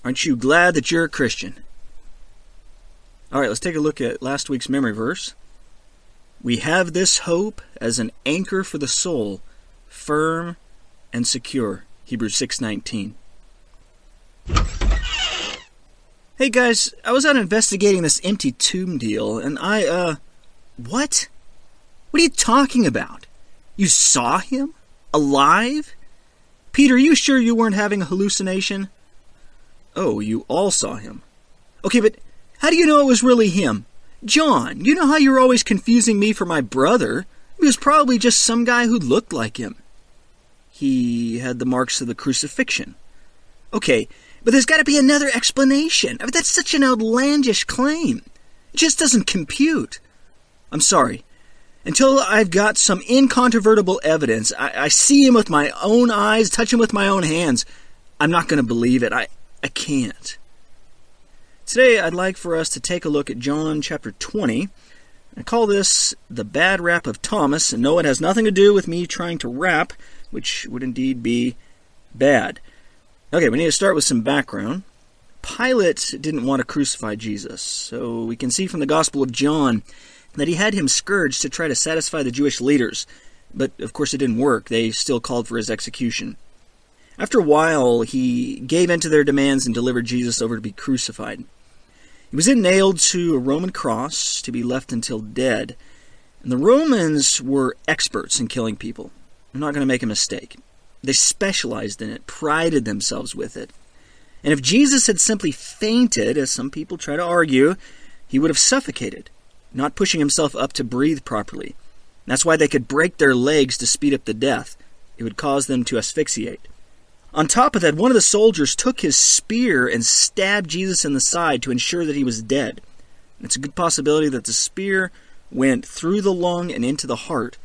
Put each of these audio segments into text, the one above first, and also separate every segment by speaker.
Speaker 1: Aren't you glad that you're a Christian? All right, let's take a look at last week's memory verse. We have this hope as an anchor for the soul, firm and secure. Hebrews 6:19. Hey guys, I was out investigating this empty tomb deal, and what? What are you talking about? You saw him? Alive? Peter, are you sure you weren't having a hallucination? Oh, you all saw him. Okay, but how do you know it was really him? John, you know how you're always confusing me for my brother? He was probably just some guy who looked like him. He had the marks of the crucifixion. Okay, but there's got to be another explanation. I mean, that's such an outlandish claim. It just doesn't compute. I'm sorry. Until I've got some incontrovertible evidence, I see him with my own eyes, touch him with my own hands, I'm not going to believe it. I can't. Today, I'd like for us to take a look at John chapter 20. I call this the bad rap of Thomas, and no, it has nothing to do with me trying to rap, which would indeed be bad. Okay, we need to start with some background. Pilate didn't want to crucify Jesus, so we can see from the Gospel of John that he had him scourged to try to satisfy the Jewish leaders. But, of course, it didn't work. They still called for his execution. After a while, he gave in to their demands and delivered Jesus over to be crucified. He was then nailed to a Roman cross to be left until dead. And the Romans were experts in killing people. I'm not going to make a mistake. They specialized in it, prided themselves with it. And if Jesus had simply fainted, as some people try to argue, he would have suffocated, not pushing himself up to breathe properly. That's why they could break their legs to speed up the death. It would cause them to asphyxiate. On top of that, one of the soldiers took his spear and stabbed Jesus in the side to ensure that he was dead. It's a good possibility that the spear went through the lung and into the heart.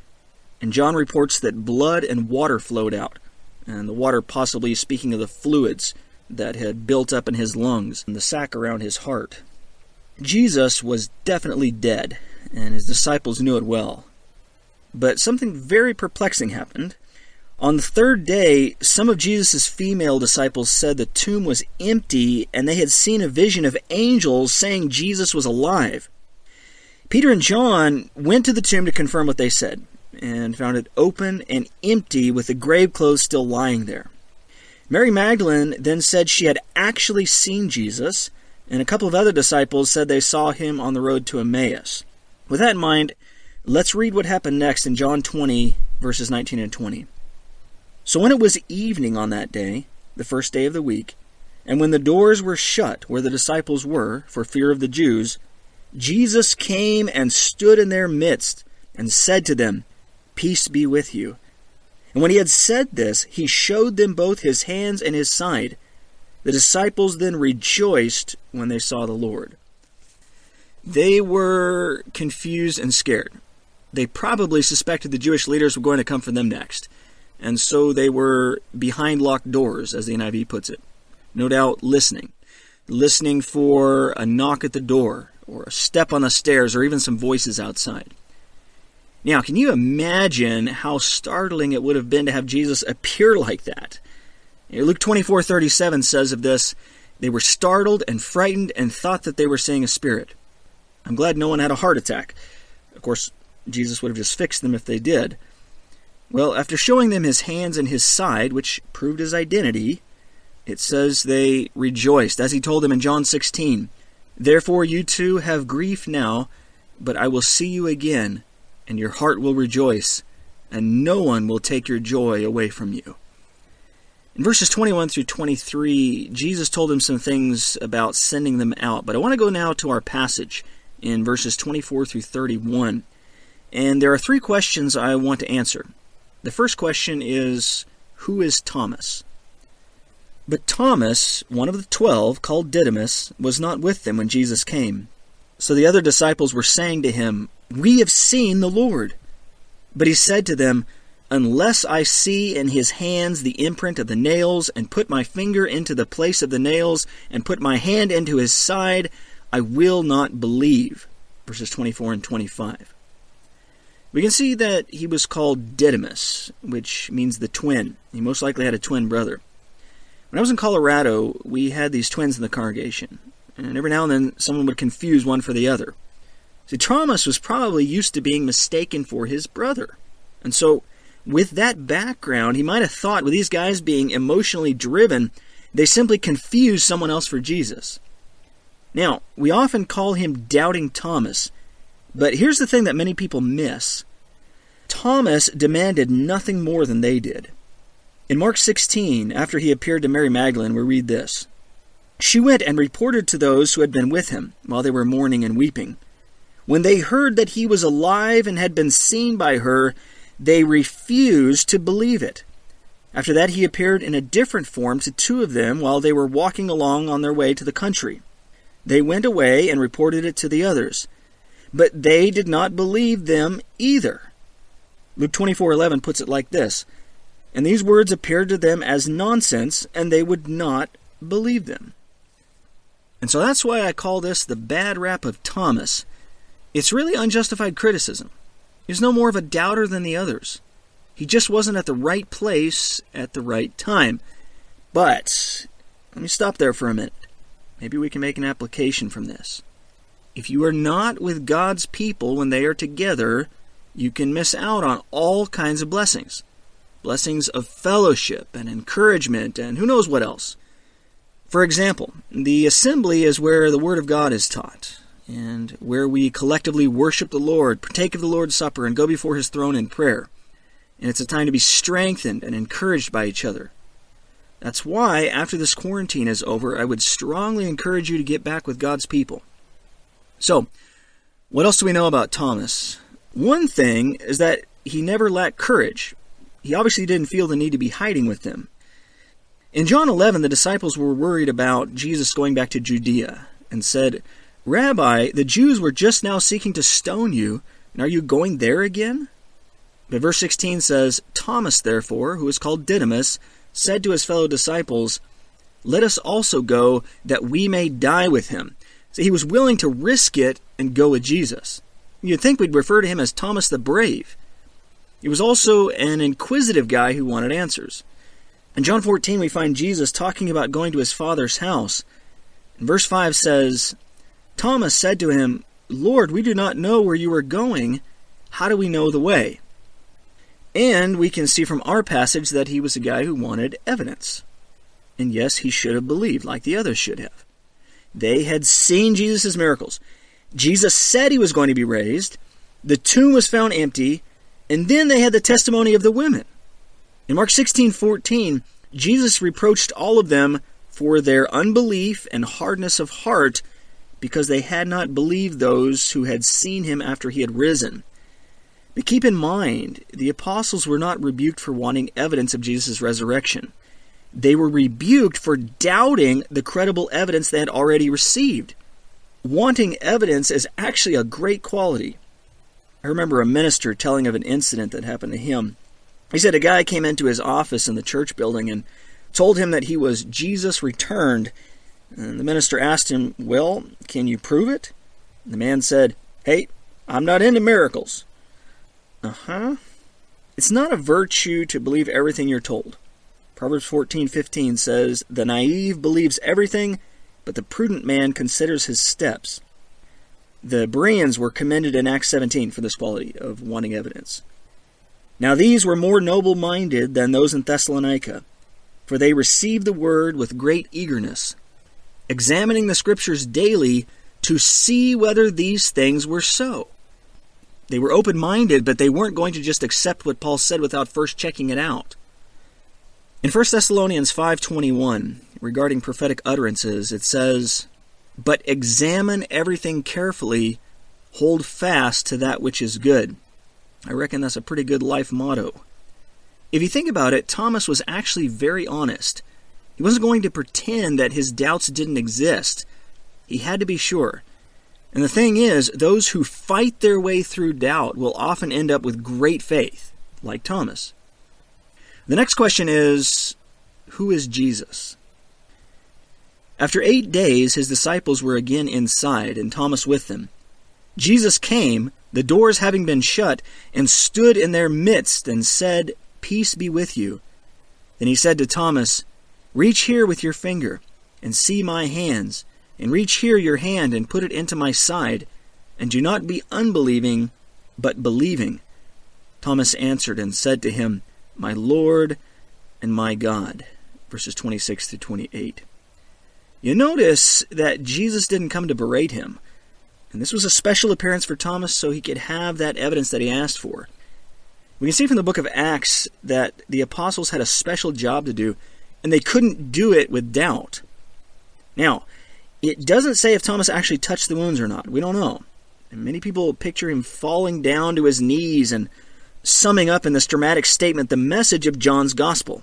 Speaker 1: And John reports that blood and water flowed out. And the water possibly speaking of the fluids that had built up in his lungs and the sac around his heart. Jesus was definitely dead, and his disciples knew it well. But something very perplexing happened. On the third day, some of Jesus' female disciples said the tomb was empty and they had seen a vision of angels saying Jesus was alive. Peter and John went to the tomb to confirm what they said and found it open and empty with the grave clothes still lying there. Mary Magdalene then said she had actually seen Jesus, and a couple of other disciples said they saw him on the road to Emmaus. With that in mind, let's read what happened next in John 20, verses 19 and 20. So when it was evening on that day, the first day of the week, and when the doors were shut where the disciples were, for fear of the Jews, Jesus came and stood in their midst and said to them, "Peace be with you." And when he had said this, he showed them both his hands and his side. The disciples then rejoiced when they saw the Lord. They were confused and scared. They probably suspected the Jewish leaders were going to come for them next. And so they were behind locked doors, as the NIV puts it. No doubt listening for a knock at the door, or a step on the stairs, or even some voices outside. Now, can you imagine how startling it would have been to have Jesus appear like that? Luke 24:37 says of this, "They were startled and frightened and thought that they were seeing a spirit." I'm glad no one had a heart attack. Of course, Jesus would have just fixed them if they did. Well, after showing them his hands and his side, which proved his identity, it says they rejoiced, as he told them in John 16, "Therefore you too have grief now, but I will see you again, and your heart will rejoice, and no one will take your joy away from you." In verses 21 through 23, Jesus told them some things about sending them out, but I want to go now to our passage in verses 24 through 31, and there are three questions I want to answer. The first question is, who is Thomas? But Thomas, one of the 12, called Didymus, was not with them when Jesus came. So the other disciples were saying to him, "We have seen the Lord." But he said to them, "Unless I see in his hands the imprint of the nails, and put my finger into the place of the nails, and put my hand into his side, I will not believe." Verses 24 and 25. We can see that he was called Didymus, which means the twin. He most likely had a twin brother. When I was in Colorado, we had these twins in the congregation, and every now and then someone would confuse one for the other. See, Thomas was probably used to being mistaken for his brother. And so, with that background, he might have thought, with these guys being emotionally driven, they simply confused someone else for Jesus. Now, we often call him Doubting Thomas, but here's the thing that many people miss. Thomas demanded nothing more than they did. In Mark 16, after he appeared to Mary Magdalene, we read this. She went and reported to those who had been with him while they were mourning and weeping. When they heard that he was alive and had been seen by her, they refused to believe it. After that, he appeared in a different form to two of them while they were walking along on their way to the country. They went away and reported it to the others, but they did not believe them either. Luke 24:11 puts it like this, and these words appeared to them as nonsense, and they would not believe them. And so that's why I call this the bad rap of Thomas. It's really unjustified criticism. He's no more of a doubter than the others. He just wasn't at the right place at the right time. But let me stop there for a minute. Maybe we can make an application from this. If you are not with God's people when they are together, you can miss out on all kinds of blessings. Blessings of fellowship and encouragement and who knows what else. For example, the assembly is where the Word of God is taught, and where we collectively worship the Lord, partake of the Lord's Supper, and go before His throne in prayer. And it's a time to be strengthened and encouraged by each other. That's why, after this quarantine is over, I would strongly encourage you to get back with God's people. So, what else do we know about Thomas? One thing is that he never lacked courage. He obviously didn't feel the need to be hiding with them. In John 11, the disciples were worried about Jesus going back to Judea and said, Rabbi, the Jews were just now seeking to stone you, and are you going there again? But verse 16 says, Thomas, therefore, who is called Didymus, said to his fellow disciples, Let us also go, that we may die with him. So he was willing to risk it and go with Jesus. You'd think we'd refer to him as Thomas the Brave. He was also an inquisitive guy who wanted answers. In John 14, we find Jesus talking about going to his Father's house. And verse 5 says, Thomas said to him, Lord, we do not know where you are going. How do we know the way? And we can see from our passage that he was a guy who wanted evidence. And yes, he should have believed, like the others should have. They had seen Jesus' miracles. Jesus said he was going to be raised. The tomb was found empty. And then they had the testimony of the women. In Mark 16:14, Jesus reproached all of them for their unbelief and hardness of heart because they had not believed those who had seen him after he had risen. But keep in mind, the apostles were not rebuked for wanting evidence of Jesus' resurrection. They were rebuked for doubting the credible evidence they had already received. Wanting evidence is actually a great quality. I remember a minister telling of an incident that happened to him. He said a guy came into his office in the church building and told him that he was Jesus returned. And the minister asked him, well, can you prove it? And the man said, hey, I'm not into miracles. It's not a virtue to believe everything you're told. Proverbs 14:15 says, the naive believes everything, but the prudent man considers his steps. The Bereans were commended in Acts 17 for this quality of wanting evidence. Now these were more noble-minded than those in Thessalonica, for they received the word with great eagerness, examining the Scriptures daily to see whether these things were so. They were open-minded, but they weren't going to just accept what Paul said without first checking it out. In 1 Thessalonians 5:21, regarding prophetic utterances, it says, But examine everything carefully, hold fast to that which is good. I reckon that's a pretty good life motto. If you think about it, Thomas was actually very honest. He wasn't going to pretend that his doubts didn't exist. He had to be sure. And the thing is, those who fight their way through doubt will often end up with great faith, like Thomas. The next question is, who is Jesus? After 8 days, his disciples were again inside, and Thomas with them. Jesus came, the doors having been shut, and stood in their midst and said, Peace be with you. Then he said to Thomas, Reach here with your finger, and see my hands, and reach here your hand, and put it into my side, and do not be unbelieving, but believing. Thomas answered and said to him, My Lord and my God. Verses 26 to 28. You notice that Jesus didn't come to berate him. And this was a special appearance for Thomas so he could have that evidence that he asked for. We can see from the book of Acts that the apostles had a special job to do, and they couldn't do it with doubt. Now, it doesn't say if Thomas actually touched the wounds or not. We don't know. And many people picture him falling down to his knees and summing up in this dramatic statement the message of John's gospel.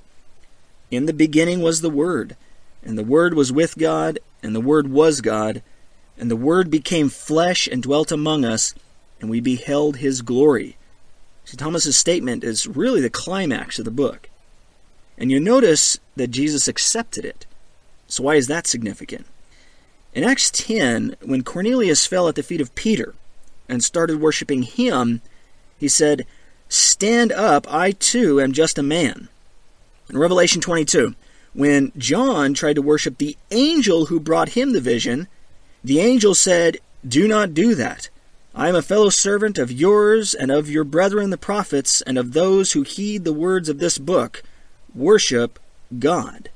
Speaker 1: In the beginning was the Word, and the Word was with God, and the Word was God, and the Word became flesh and dwelt among us, and we beheld his glory. See, Thomas's statement is really the climax of the book. And you notice that Jesus accepted it. So why is that significant? In Acts 10, when Cornelius fell at the feet of Peter and started worshiping him, he said, Stand up, I too am just a man. In Revelation 22, when John tried to worship the angel who brought him the vision, the angel said, Do not do that. I am a fellow servant of yours and of your brethren the prophets and of those who heed the words of this book. Worship God.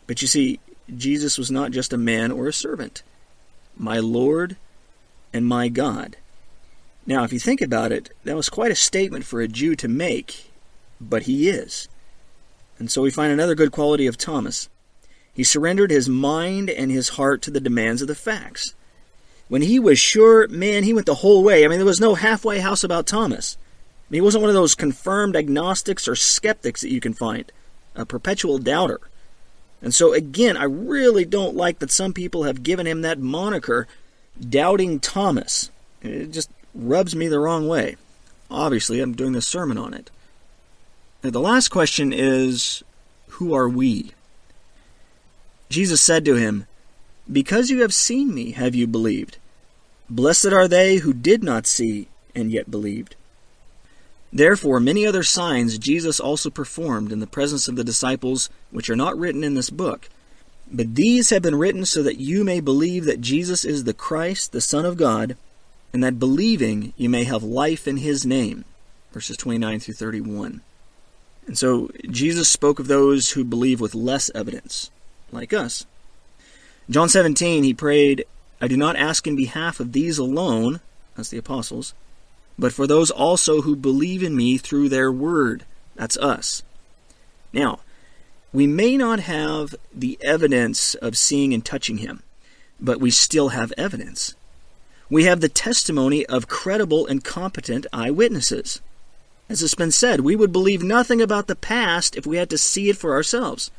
Speaker 1: But you see, Jesus was not just a man or a servant. My Lord and my God. Now, if you think about it, that was quite a statement for a Jew to make, but he is. And so we find another good quality of Thomas. He surrendered his mind and his heart to the demands of the facts. When he was sure, man, he went the whole way. I mean, there was no halfway house about Thomas. I mean, he wasn't one of those confirmed agnostics or skeptics that you can find, a perpetual doubter. And so, again, I really don't like that some people have given him that moniker, Doubting Thomas. It just rubs me the wrong way. Obviously, I'm doing this sermon on it. Now, the last question is, who are we? Jesus said to him, Because you have seen me, have you believed? Blessed are they who did not see and yet believed. Therefore, many other signs Jesus also performed in the presence of the disciples, which are not written in this book. But these have been written so that you may believe that Jesus is the Christ, the Son of God, and that believing you may have life in his name. Verses 29 through 31. And so Jesus spoke of those who believe with less evidence, like us. John 17, he prayed, I do not ask in behalf of these alone, that's the apostles, but for those also who believe in me through their word, that's us. Now, we may not have the evidence of seeing and touching him, but we still have evidence. We have the testimony of credible and competent eyewitnesses. As it's been said, we would believe nothing about the past if we had to see it for ourselves.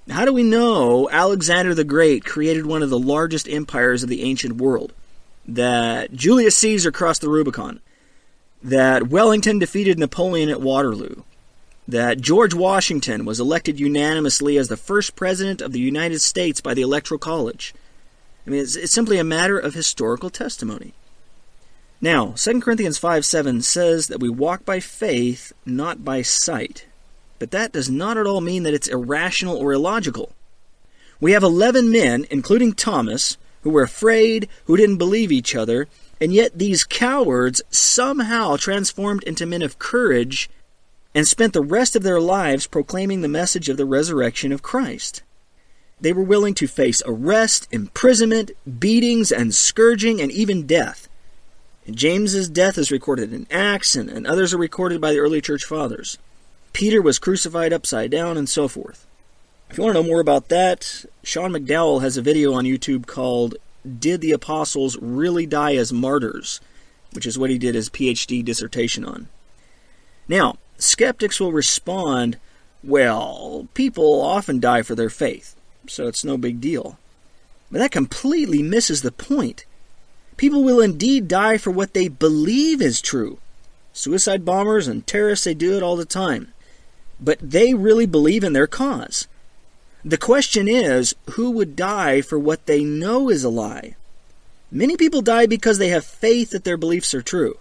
Speaker 1: How do we know Alexander the Great created one of the largest empires of the ancient world? That Julius Caesar crossed the Rubicon? That Wellington defeated Napoleon at Waterloo? That George Washington was elected unanimously as the first president of the United States by the Electoral College? I mean, it's simply a matter of historical testimony. Now, 2 Corinthians 5:7 says that we walk by faith, not by sight. But that does not at all mean that it's irrational or illogical. We have 11 men, including Thomas, who were afraid, who didn't believe each other, and yet these cowards somehow transformed into men of courage and spent the rest of their lives proclaiming the message of the resurrection of Christ. They were willing to face arrest, imprisonment, beatings, and scourging, and even death. And James's death is recorded in Acts, and others are recorded by the early church fathers. Peter was crucified upside down, and so forth. If you want to know more about that, Sean McDowell has a video on YouTube called Did the Apostles Really Die as Martyrs?, which is what he did his PhD dissertation on. Now, skeptics will respond, well, people often die for their faith, so it's no big deal. But that completely misses the point. People will indeed die for what they believe is true. Suicide bombers and terrorists, they do it all the time. But they really believe in their cause. The question is, who would die for what they know is a lie? Many people die because they have faith that their beliefs are true.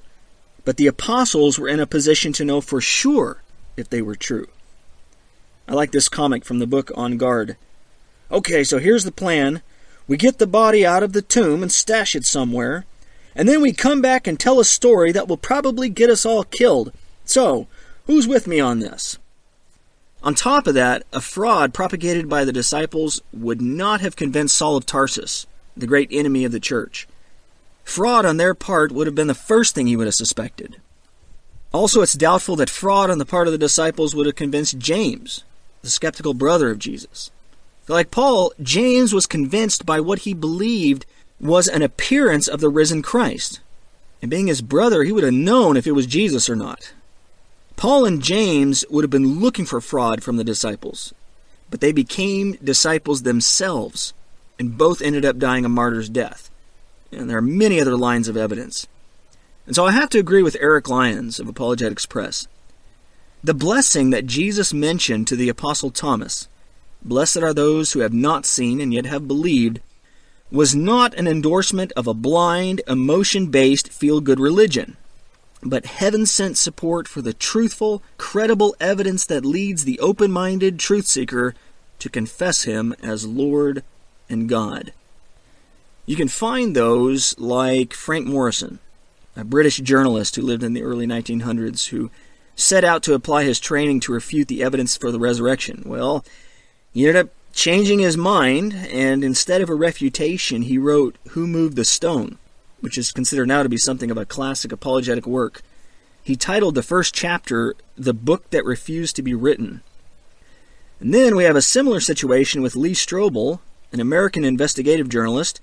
Speaker 1: But the apostles were in a position to know for sure if they were true. I like this comic from the book On Guard. Okay, so here's the plan. We get the body out of the tomb and stash it somewhere, and then we come back and tell a story that will probably get us all killed. So, who's with me on this? On top of that, a fraud propagated by the disciples would not have convinced Saul of Tarsus, the great enemy of the church. Fraud on their part would have been the first thing he would have suspected. Also, it's doubtful that fraud on the part of the disciples would have convinced James, the skeptical brother of Jesus. Like Paul, James was convinced by what he believed was an appearance of the risen Christ. And being his brother, he would have known if it was Jesus or not. Paul and James would have been looking for fraud from the disciples, but they became disciples themselves, and both ended up dying a martyr's death. And there are many other lines of evidence. And so I have to agree with Eric Lyons of Apologetics Press. The blessing that Jesus mentioned to the Apostle Thomas, "Blessed are those who have not seen and yet have believed," was not an endorsement of a blind, emotion-based, feel-good religion, but heaven-sent support for the truthful, credible evidence that leads the open-minded truth seeker to confess him as Lord and God. You can find those like Frank Morrison, a British journalist who lived in the early 1900s, who set out to apply his training to refute the evidence for the resurrection. Well, he ended up changing his mind, and instead of a refutation, he wrote Who Moved the Stone?, which is considered now to be something of a classic apologetic work. He titled the first chapter, The Book That Refused to Be Written. And then we have a similar situation with Lee Strobel, an American investigative journalist.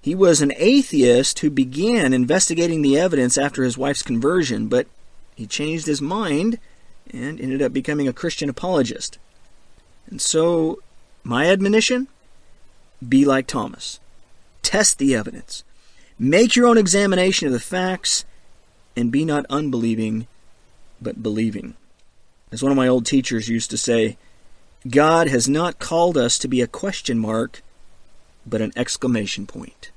Speaker 1: He was an atheist who began investigating the evidence after his wife's conversion, but he changed his mind and ended up becoming a Christian apologist. And so, my admonition, be like Thomas. Test the evidence. Make your own examination of the facts, and be not unbelieving, but believing. As one of my old teachers used to say, God has not called us to be a question mark, but an exclamation point.